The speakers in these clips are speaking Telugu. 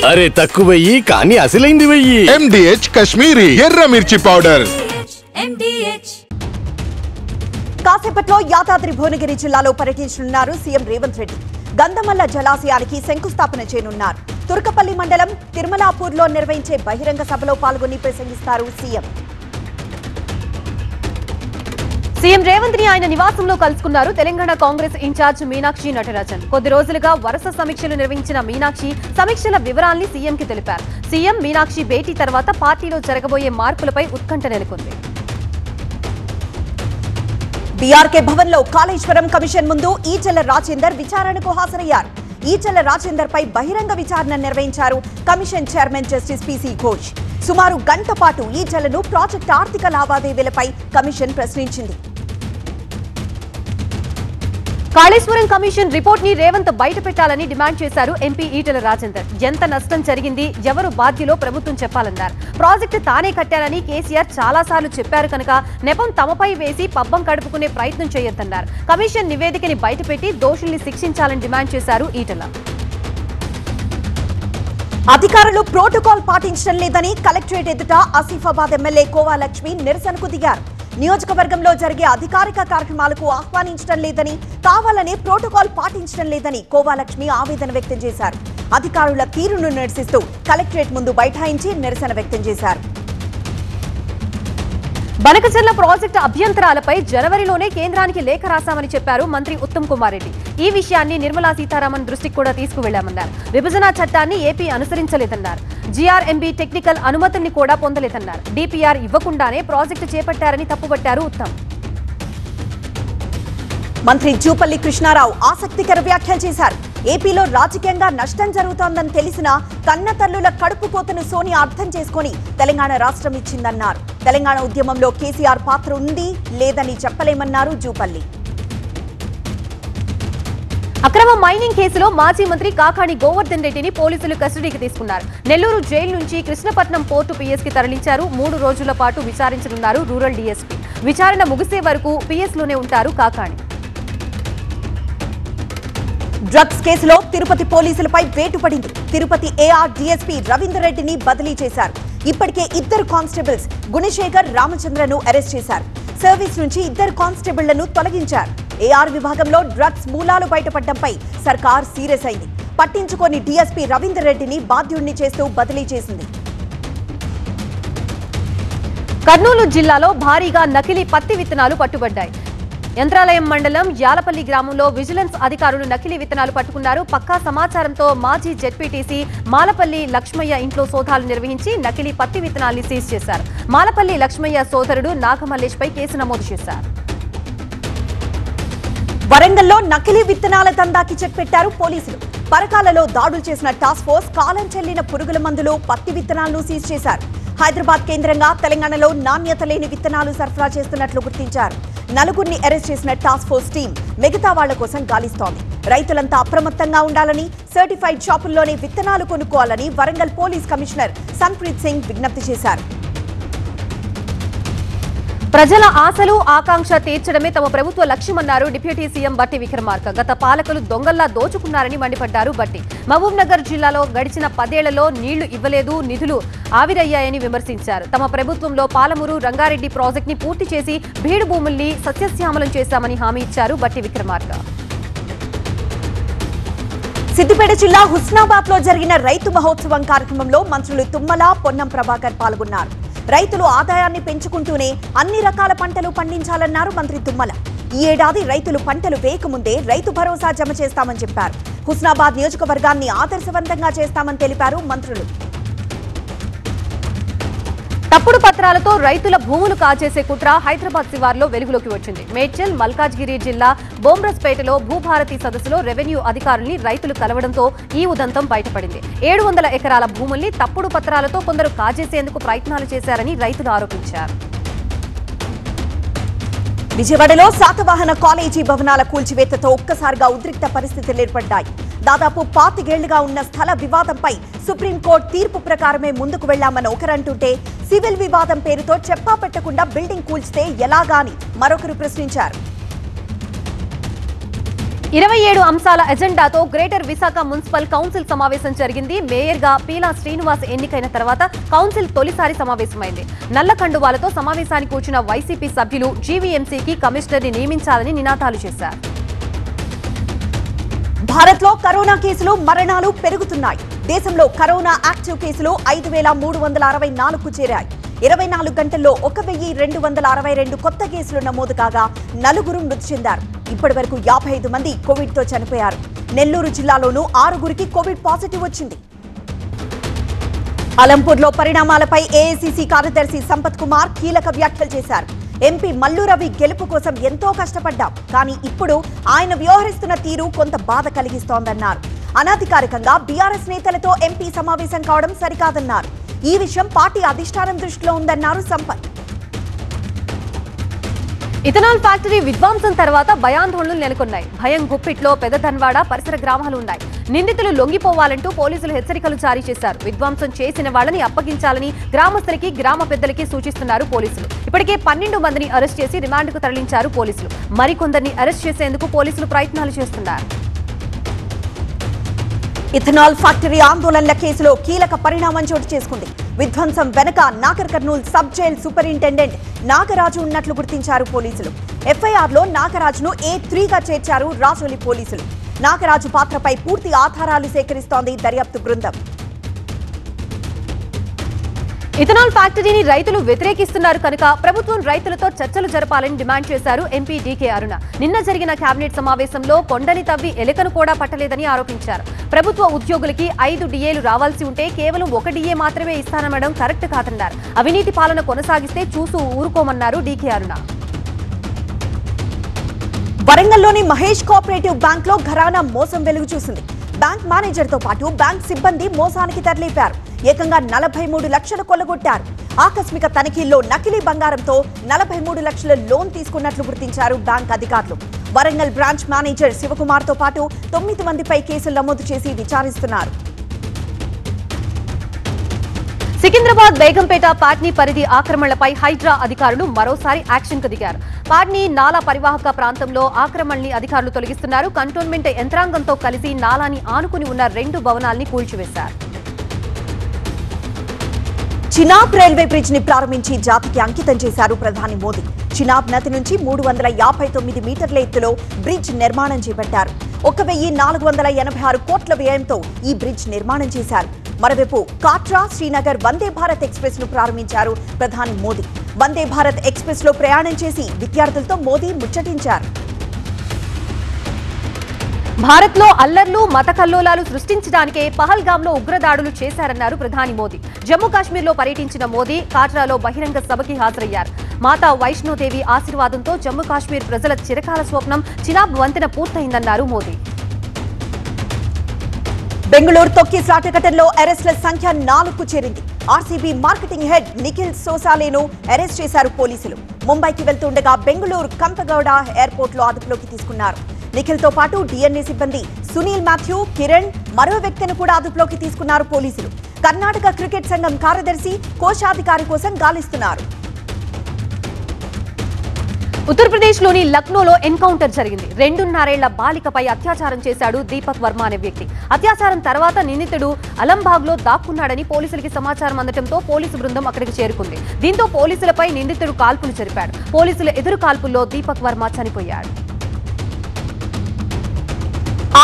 అరే తక్కువయ్యి కానీ అసలైంది వెయ్యి. MDH కాశ్మీరీ ఎర్ర మిర్చి పౌడర్. కాసేపట్లో యాదాద్రి భువనగిరి జిల్లాలో పర్యటించనున్నారు సీఎం రేవంత్ రెడ్డి. గంధమల్ల జలాశయానికి శంకుస్థాపన చేయనున్నారు. తుర్కపల్లి మండలం తిరుమలాపూర్లో నిర్వహించే బహిరంగ సభలో పాల్గొని ప్రసంగిస్తారు సీఎం. సీఎం రేవంత్ ని ఆయన నివాసంలో కలుసుకున్నారు తెలంగాణ కాంగ్రెస్ ఇన్ఛార్జ్ మీనాక్షి నటరాజన్. కొద్ది రోజులుగా వరుస సమీక్షలు నిర్వహించిన మీనాక్షి సమీక్షల వివరాల్ని సీఎంకి తెలిపారు. సీఎం మీనాక్షి భేటీ తర్వాత పార్టీలో జరగబోయే మార్పులపై ఉత్కంఠ నెలకొంది. బీఆర్కే భవన్ లో కాళేశ్వరం కమిషన్ ముందు ఈటెల రాజేందర్ విచారణకు హాజరయ్యారు. ఈటెల రాజేందర్ పై బహిరంగ విచారణ నిర్వహించారు commission chairman justice PC Ghosh. సుమారు గంట పాటు ఈటెలను ప్రాజెక్టు ఆర్థిక లావాదేవీలపై కమిషన్ ప్రశ్నించింది. కాళేశ్వరం కమిషన్ రిపోర్ట్ ని రేవంత్ బయట పెట్టాలని డిమాండ్ చేశారు ఎంపీ ఈటెల రాజేందర్. ఎంత నష్టం జరిగింది, ఎవరు బాధ్యులో ప్రభుత్వం చెప్పాలన్నారు. ప్రాజెక్టు తానే కట్టారని కేసీఆర్ చాలాసార్లు చెప్పారు కనుక నెపం తమపై వేసి పబ్బం గడుపుకునే ప్రయత్నం చేయొద్దన్నారు. కమిషన్ నివేదికని బయటపెట్టి దోషుల్ని శిక్షించాలని డిమాండ్ చేశారు ఈటెల. అధికారులు ప్రోటోకాల్ పాటించడం లేదని కలెక్టరేట్ ఎదుట ఆసిఫాబాద్ ఎమ్మెల్యే కోవా లక్ష్మి నిరసనకు దిగారు. నియోజకవర్గంలో జరిగే అధికారిక కార్యక్రమాలకు ఆహ్వానించడం లేదని, కావాలనే ప్రోటోకాల్ పాటించడం లేదని కోవా లక్ష్మి ఆవేదన వ్యక్తం చేశారు. అధికారుల తీరును నిరసిస్తూ కలెక్టరేట్ ముందు బైఠాయించి నిరసన వ్యక్తం చేశారు. బనకచర్ల ప్రాజెక్టు అభ్యంతరాలపై జనవరిలోనే కేంద్రానికి లేఖ రాశామని చెప్పారు మంత్రి ఉత్తమ్ కుమార్ రెడ్డి. ఈ విషయాన్ని నిర్మలా సీతారామన్ దృష్టికి కూడా తీసుకువెళ్లామన్నారు. విభజన చట్టాన్ని ఏపీ అనుసరించలేదన్నారు. జీఆర్ఎంబీ టెక్నికల్ అనుమతిని కూడా పొందలేదన్నారు. డిపిఆర్ ఇవ్వకుండానే ప్రాజెక్టు చేపట్టారని తప్పుపట్టారు ఉత్తమ్. మంత్రి జూపల్లి కృష్ణారావు ఆసక్తికర వ్యాఖ్యలు చేశారు. ఏపీలో రాజకీయంగా నష్టం జరుగుతోందని తెలిసినా కన్న తల్లుల కడుపు కోతను సోనియా అర్థం చేసుకుని తెలంగాణ రాష్ట్రం ఇచ్చిందన్నారు. తెలంగాణ ఉద్యమంలో కేసీఆర్ పాత్ర ఉంది లేదని చెప్పలేమన్నారు జూపల్లి. అక్రమ మైనింగ్ కేసులో మాజీ మంత్రి కాకాణి గోవర్ధన్ రెడ్డిని పోలీసులు కస్టడీకి తీసుకున్నారు. నెల్లూరు జైలు నుంచి కృష్ణపట్నం పోర్టు పిఎస్ కి తరలించారు. 3 రోజుల పాటు విచారించనున్నారు రూరల్ డీఎస్పీ. విచారణ ముగిసే వరకు పిఎస్ లోనే ఉంటారు కాకాణి. డ్రగ్స్ కేసులో తిరుపతి పోలీసులపై వేటు పడింది. తిరుపతి ఏఆర్ డీఎస్పీ రవీందర్ రెడ్డిని బదిలీ చేశారు. ఇప్పటికే 2 కానిస్టేబుల్స్ గుణశేఖర్, రామచంద్రను అరెస్ట్ చేశారు. సర్వీస్ నుంచి 2 కానిస్టేబుళ్లను తొలగించారు. ఏఆర్ విభాగంలో డ్రగ్స్ మూలాలు బయటపడడంపై సర్కార్ సీరియస్ అయింది. పట్టించుకొని డీఎస్పీ రవీందర్ రెడ్డిని బాధ్యుడిని చేస్తూ బదిలీ చేసింది. కర్నూలు జిల్లాలో భారీగా నకిలీ పత్తి విత్తనాలు పట్టుబడ్డాయి. యంత్రాలయం మండలం యాలపల్లి గ్రామంలో విజిలెన్స్ అధికారులు నకిలీ విత్తనాలు పట్టుకున్నారు. పక్కా సమాచారంతో మాజీ జెడ్పీటీసీ మాలపల్లి లక్ష్మయ్య ఇంట్లో సోదాలు నిర్వహించి నకిలీ పత్తి విత్తనాల్ని సీజ్ చేశారు. మాలపల్లి లక్ష్మయ్య సోదరుడు నాగమల్లేష్ పై కేసు నమోదు చేశారు. వరంగల్లో నకిలీ విత్తనాల దందాకి చెక్ పెట్టారు పోలీసులు. పరకాలలో దాడులు చేసిన టాస్క్ ఫోర్స్ కాలం చెల్లిన పురుగుల మందులు, పత్తి విత్తనాలను సీజ్ చేశారు. హైదరాబాద్ కేంద్రంగా తెలంగాణలో నాణ్యత లేని విత్తనాలు సరఫరా చేస్తున్నట్లు గుర్తించారు. 4గురిని అరెస్ట్ చేసిన టాస్క్ ఫోర్స్ టీం మిగతా వాళ్ల కోసం గాలిస్తోంది. రైతులంతా అప్రమత్తంగా ఉండాలని, సర్టిఫైడ్ షాపుల్లోనే విత్తనాలు కొనుక్కోవాలని వరంగల్ పోలీస్ కమిషనర్ సన్ప్రీత్ సింగ్ విజ్ఞప్తి చేశారు. ప్రజల ఆశలు, ఆకాంక్ష తీర్చడమే తమ ప్రభుత్వ లక్ష్యమన్నారు డిప్యూటీ సీఎం బట్టి విక్రమార్క. గత పాలకులు దొంగల్లా దోచుకున్నారని మండిపడ్డారు బట్టి. మహబూబ్ నగర్ జిల్లాలో గడిచిన 10 ఏళ్లలో నీళ్లు ఇవ్వలేదు, నిధులు ఆవిరయ్యాయని విమర్శించారు. తమ ప్రభుత్వంలో పాలమూరు, రంగారెడ్డి ప్రాజెక్టుని పూర్తి చేసి బీడు భూముల్ని సస్యశ్యామలం చేశామని హామీ ఇచ్చారు బట్టి విక్రమార్క. సిద్దిపేట జిల్లా హుస్నాబాద్ లో జరిగిన రైతు మహోత్సవం కార్యక్రమంలో మంత్రులు తుమ్మల, పొన్నం ప్రభాకర్ పాల్గొన్నారు. రైతులు ఆదాయాన్ని పెంచుకుంటూనే అన్ని రకాల పంటలు పండించాలన్నారు మంత్రి తుమ్మల. ఈ ఏడాది రైతులు పంటలు వేయకముందే రైతు భరోసా జమ చేస్తామని చెప్పారు. హుస్నాబాద్ నియోజకవర్గాన్ని ఆదర్శవంతంగా చేస్తామని తెలిపారు మంత్రులు. తప్పుడు పత్రాలతో రైతుల భూములు కాజేసే కుట్ర హైదరాబాద్ శివార్లో వెలుగులోకి వచ్చింది. మేడ్చల్, మల్కాజ్గిరి జిల్లా బోంబ్రస్పేటలో భూభారతి సదస్సులో రెవెన్యూ అధికారుల్ని రైతులు కలవడంతో ఈ ఉదంతం బయటపడింది. 700 ఎకరాల భూముల్ని తప్పుడు పత్రాలతో కొందరు కాజేసేందుకు ప్రయత్నాలు చేశారని రైతులు ఆరోపించారు. విజయవాడలో శాతవాహన కాలేజీ భవనాల కూల్చివేతతో ఒక్కసారిగా ఉద్రిక్త పరిస్థితులు ఏర్పడ్డాయి. దాదాపు 25 ఏళ్లుగా ఉన్న స్థల వివాదంపై సుప్రీంకోర్టు తీర్పు ప్రకారమే ముందుకు వెళ్లామని ఒకరంటుంటే, సివిల్ వివాదం పేరుతో చెప్పా పెట్టకుండా బిల్డింగ్ కూల్చితే ఎలాగా అని మరొకరు ప్రశ్నించారు. 27 అంశాల ఎజెండాతో గ్రేటర్ విశాఖ మున్సిపల్ కౌన్సిల్ సమావేశం జరిగింది. మేయర్గా పీలా శ్రీనివాస్ ఎన్నికైన తర్వాత కౌన్సిల్ తొలిసారి సమావేశమైంది. నల్ల కండువాలతో సమావేశానికి కూర్చున్న వైసీపీ సభ్యులు జీవీఎంసీకి కమిషనర్ని నియమించాలని నినాదాలు చేశారు. భారత్లో కరోనా కేసులు మరణాలు పెరుగుతున్నాయి. దేశంలో కరోనా యాక్టివ్ కేసులు 5364కు చేరాయి. 24 గంటల్లో 1262 కొత్త కేసులు నమోదు కాగా 4 మృతి చెందారు. ఇప్పటి వరకు 55 మంది కోవిడ్ తో చనిపోయారు. నెల్లూరు జిల్లాలోనూ 6 కోవిడ్ పాజిటివ్ వచ్చింది. అలంపూర్లో పరిణామాలపై ఏఐసీసీ కార్యదర్శి సంపత్ కుమార్ కీలక వ్యాఖ్యలు చేశారు. ఎంపీ మల్లు రవి గెలుపు కోసం ఎంతో కష్టపడ్డాం, కానీ ఇప్పుడు ఆయన వ్యవహరిస్తున్న తీరు కొంత బాధ కలిగిస్తోందన్నారు. అనధికారికంగా బీఆర్ఎస్ నేతలతో ఎంపీ సమావేశం కావడం సరికాదన్నారు. ఈ విషయం పార్టీ అధిష్టానం దృష్టిలో ఉందన్నారు సంపత్. ఇథనాల్ ఫ్యాక్టరీ విధ్వంసం తర్వాత భయాందోళనలు నెలకొన్నాయి. భయం గుప్పిట్లో పెదధన్వాడ పరిసర గ్రామాలు ఉన్నాయి. నిందితులు లొంగిపోవాలంటూ పోలీసులు హెచ్చరికలు జారీ చేశారు. విధ్వంసం చేసిన వాళ్ళని అప్పగించాలని గ్రామస్తులకి గ్రామ పెద్దలకి సూచిస్తున్నారు పోలీసులు. ఇప్పటికే 12 మందిని అరెస్ట్ చేసి రిమాండ్కు తరలించారు పోలీసులు. మరికొందరిని అరెస్ట్ చేసేందుకు పోలీసులు ప్రయత్నాలు చేస్తున్నారు. ఇథనాల్ ఫ్యాక్టరీ ఆందోళనల కేసులో కీలక పరిణామం చోటు చేసుకుంది. విధ్వంసం వెనుక Nagar Kurnool sub jail superintendent Nagaraju ఉన్నట్లు గుర్తించారు పోలీసులు. ఎఫ్ఐఆర్లో నాగరాజును A3గా చేర్చారు రాజోలి పోలీసులు. నాగరాజు పాత్రపై పూర్తి ఆధారాలు సేకరిస్తోంది దర్యాప్తు బృందం. ఇథనాల్ ఫ్యాక్టరీని రైతులు వ్యతిరేకిస్తున్నారు కనుక ప్రభుత్వం రైతులతో చర్చలు జరపాలని డిమాండ్ చేశారు ఎంపీ డీకే అరుణ. నిన్న జరిగిన కేబినెట్ సమావేశంలో కొండని తవ్వి ఎలుకను కూడా పట్టలేదని ఆరోపించారు. ప్రభుత్వ ఉద్యోగులకి 5 డిఏలు రావాల్సి ఉంటే కేవలం 1 డిఏ మాత్రమే ఇస్తానడం కరెక్ట్ కాదన్నారు. అవినీతి పాలన కొనసాగిస్తే చూస్తూ ఊరుకోమన్నారు డీకే అరుణ. వరంగల్లోని మహేష్ కోఆపరేటివ్ బ్యాంక్ లో ఘరానా మోసం వెలుగు చూసింది. బ్యాంక్ మేనేజర్ తో పాటు బ్యాంక్ సిబ్బంది మోసానికి తెరలేపారు. ఏకంగా 43 లక్షలు కొల్లగొట్టారు. ఆకస్మిక తనిఖీల్లో నకిలీ బంగారంతో 43 లక్షల లోన్ తీసుకున్నట్లు గుర్తించారు బ్యాంక్ అధికారులు. వరంగల్ బ్రాంచ్ మేనేజర్ శివకుమార్ తో పాటు 9 మందిపై కేసులు నమోదు చేసి విచారిస్తున్నారు. సికింద్రాబాద్ బేగంపేట పాట్నీ పరిధి ఆక్రమణలపై హైడ్రా అధికారులు మరోసారి యాక్షన్ కు దిగారు. పాట్నీ నాలా పరివాహక ప్రాంతంలో ఆక్రమణల్ని అధికారులు తొలగిస్తున్నారు. కంటోన్మెంట్ యంత్రాంగంతో కలిసి నాలాని ఆనుకుని ఉన్న 2 భవనాల్ని కూల్చివేశారు. చినాబ్ రైల్వే బ్రిడ్జ్ ని ప్రారంభించి జాతికి అంకితం చేశారు ప్రధాని మోదీ. చినాబ్ నది నుంచి 359 మీటర్ల ఎత్తులో బ్రిడ్జ్ నిర్మాణం చేపట్టారు. 1486 కోట్ల వ్యయంతో ఈ బ్రిడ్జ్ నిర్మాణం చేశారు. మరోవైపు కాట్రా శ్రీనగర్ వందే భారత్ ఎక్స్ప్రెస్ ను ప్రారంభించారు ప్రధాని మోదీ. వందే భారత్ ఎక్స్ప్రెస్ లో ప్రయాణం చేసి విద్యార్థులతో మోదీ ముచ్చటించారు. భారత్లో అల్లర్లు మత కల్లోలాలు సృష్టించడానికే పహల్గామ్లో ఉగ్రదాడులు చేశారన్నారు ప్రధాని మోదీ. జమ్మూ కాశ్మీర్లో పర్యటించిన మోదీ కాట్రాలో బహిరంగ సభకి హాజరయ్యారు. మాతా వైష్ణోదేవి ఆశీర్వాదంతో జమ్మూ కాశ్మీర్ ప్రజల చిరకాల స్వప్నం చినాబ్ వంతెన పూర్తయిందన్నారు మోదీ. బెంగళూరు తొక్కిస్లాట ఘటనలో అరెస్టుల సంఖ్య 4కు చేరింది. ఆర్సీబీ మార్కెటింగ్ హెడ్ నిఖిల్ సోసాలేను అరెస్ట్ చేశారు పోలీసులు. ముంబైకి వెళ్తుండగా బెంగళూరు కంపగౌడ ఎయిర్పోర్ట్ లో అదుపులోకి తీసుకున్నారు. నిఖిల్ తో పాటు డిఎన్ఏ సిబ్బంది సునీల్ మాథ్యూ, కిరణ్, మరో వ్యక్తిని కూడా అదుపులోకి తీసుకున్నారు పోలీసులు. కర్ణాటక క్రికెట్ సంఘం కార్యదర్శి కోశాధికారి కోసం గాలిస్తున్నారు. ఉత్తరప్రదేశ్లోని లక్నోలో ఎన్కౌంటర్ జరిగింది. 2.5 ఏళ్ల బాలికపై అత్యాచారం చేశాడు దీపక్ వర్మ అనే వ్యక్తి. అత్యాచారం తర్వాత నిందితుడు అలంబాగ్లో దాక్కున్నాడని పోలీసులకి సమాచారం అందడంతో పోలీసు బృందం అక్కడికి చేరుకుంది. దీంతో పోలీసులపై నిందితుడు కాల్పులు జరిపాడు. పోలీసుల ఎదురు కాల్పుల్లో దీపక్ వర్మ చనిపోయాడు.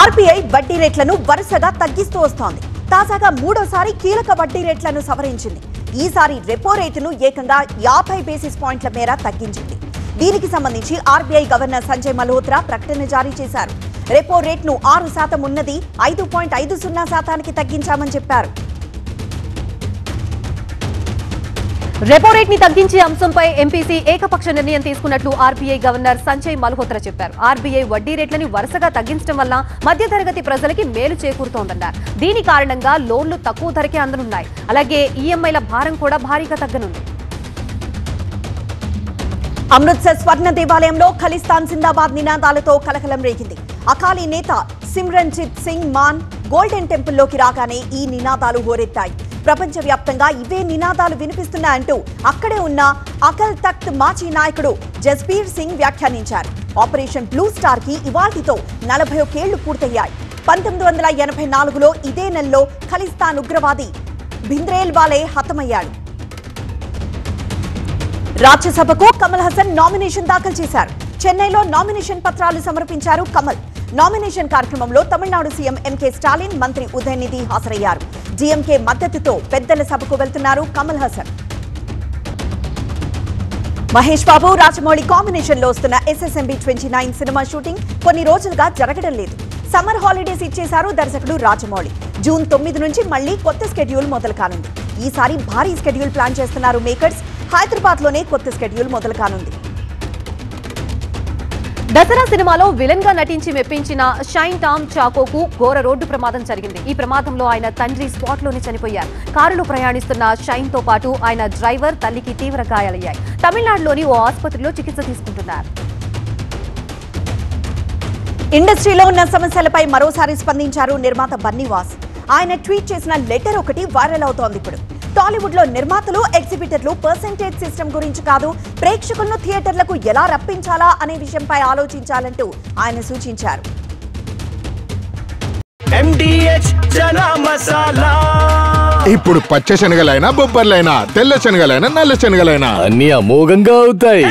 ఆర్బీఐ వడ్డీ రేట్లను వరుసగా తగ్గిస్తూ వస్తోంది. తాజాగా 3వ కీలక వడ్డీ రేట్లను సవరించింది. ఈసారి రెపో రేటును ఏకంగా 50 బేసిస్ పాయింట్ల మేర తగ్గించింది. దీనికి సంబంధించి ఆర్బీఐ గవర్నర్ సంజయ్ మల్హోత్రా ప్రకటన జారీ చేశారు. రెపో రేట్ను 6% ఉన్నది 5.50% తగ్గించామని చెప్పారు. రెపో రేట్ ని తగ్గించే అంశంపై ఎంపీసీ ఏకపక్ష నిర్ణయం తీసుకున్నట్లు ఆర్బీఐ గవర్నర్ సంజయ్ మల్హోత్రా చెప్పారు. ఆర్బీఐ వడ్డీ రేట్లని వరుసగా తగ్గించడం వల్ల మధ్యతరగతి ప్రజలకి మేలు చేకూరుతోందన్నారు. దీని కారణంగా లోన్లు తక్కువ ధరకే అందనున్నాయి. అలాగే ఈఎంఐల భారం కూడా భారీగా తగ్గనుంది. అమృత్సర్ స్వర్ణ దేవాలయంలో ఖలిస్తాన్ జిందాబాద్ నినాదాలతో కలకలం రేగింది. అకాలీ నేత సిమ్రన్జిత్ సింగ్ మాన్ గోల్డెన్ టెంపుల్లోకి రాగానే ఈ నినాదాలు హోరెత్తాయి. ప్రపంచవ్యాప్తంగా ఇవే నినాదాలు వినిపిస్తున్నాయంటూ అక్కడే ఉన్న అకల్ తఖ్త్ మాజీ నాయకుడు జస్బీర్ సింగ్ వ్యాఖ్యానించారు. ఆపరేషన్ బ్లూ స్టార్ కి ఇవాల్టితో 41 ఏళ్లు పూర్తయ్యాయి. 1984లో ఇదే నెలలో ఖలిస్తాన్ ఉగ్రవాది భింద్రేల్వాలే హతమయ్యాడు. రాజ్యసభకు కమల్ హాసన్ నామినేషన్ దాఖలు చేశారు. చెన్నైలో నామినేషన్ పత్రాలు సమర్పించారు కమల్. నామినేషన్ కార్యక్రమంలో తమిళనాడు సీఎం ఎంకే స్టాలిన్, మంత్రి ఉదయనిధి హాజరయ్యారు. డీఎంకే మద్దతుతో పెద్దల సభకు వెళ్తున్నారు కమల్ హాసన్. మహేష్ బాబు, రాజమౌళి కాంబినేషన్ లో వస్తున్న SSMB 29 సినిమా షూటింగ్ కొన్ని రోజులుగా జరగడం లేదు. సమ్మర్ హాలిడేస్ ఇచ్చేశారు దర్శకుడు రాజమౌళి. జూన్ 9 నుంచి మళ్లీ కొత్త స్కెడ్యూల్ మొదలు కానుంది. ఈసారి భారీ స్కెడ్యూల్ ప్లాన్ చేస్తున్నారు మేకర్స్. హైదరాబాద్ లోనే కొత్త స్కెడ్యూల్ మొదలు కానుంది. దసరా సినిమాలో విలన్ గా నటించి మెప్పించిన షైన్ టామ్ చాకోకు ఘోర రోడ్డు ప్రమాదం జరిగింది. ఈ ప్రమాదంలో ఆయన తండ్రి స్పాట్ లోనే చనిపోయారు. కారులో ప్రయాణిస్తున్న షైన్ తో పాటు ఆయన డ్రైవర్, తల్లికి తీవ్ర గాయాలయ్యాయి. తమిళనాడులోని ఓ ఆసుపత్రిలో చికిత్స తీసుకుంటున్నారు. ఇండస్ట్రీలో ఉన్న సమస్యలపై మరోసారి స్పందించారు నిర్మాత బన్నీవాస్. ఆయన ట్వీట్ చేసిన లెటర్ ఒకటి వైరల్ అవుతోంది. ఇప్పుడు టాలీవుడ్ లో నిర్మాతలు, ఎగ్జిబిటర్లు పర్సెంటేజ్ సిస్టమ్ గురించి కాదు, ప్రేక్షకులను థియేటర్లకు ఎలా రప్పించాలా అనే విషయంపై ఆలోచించాలంటూ ఆయన సూచించారు. ఇప్పుడు పచ్చ శనగలైనా, బొబ్బర్లైనా, తెల్ల శనగలైనా, నల్ల శనగలైనా అన్ని అమోఘంగా అవుతాయి.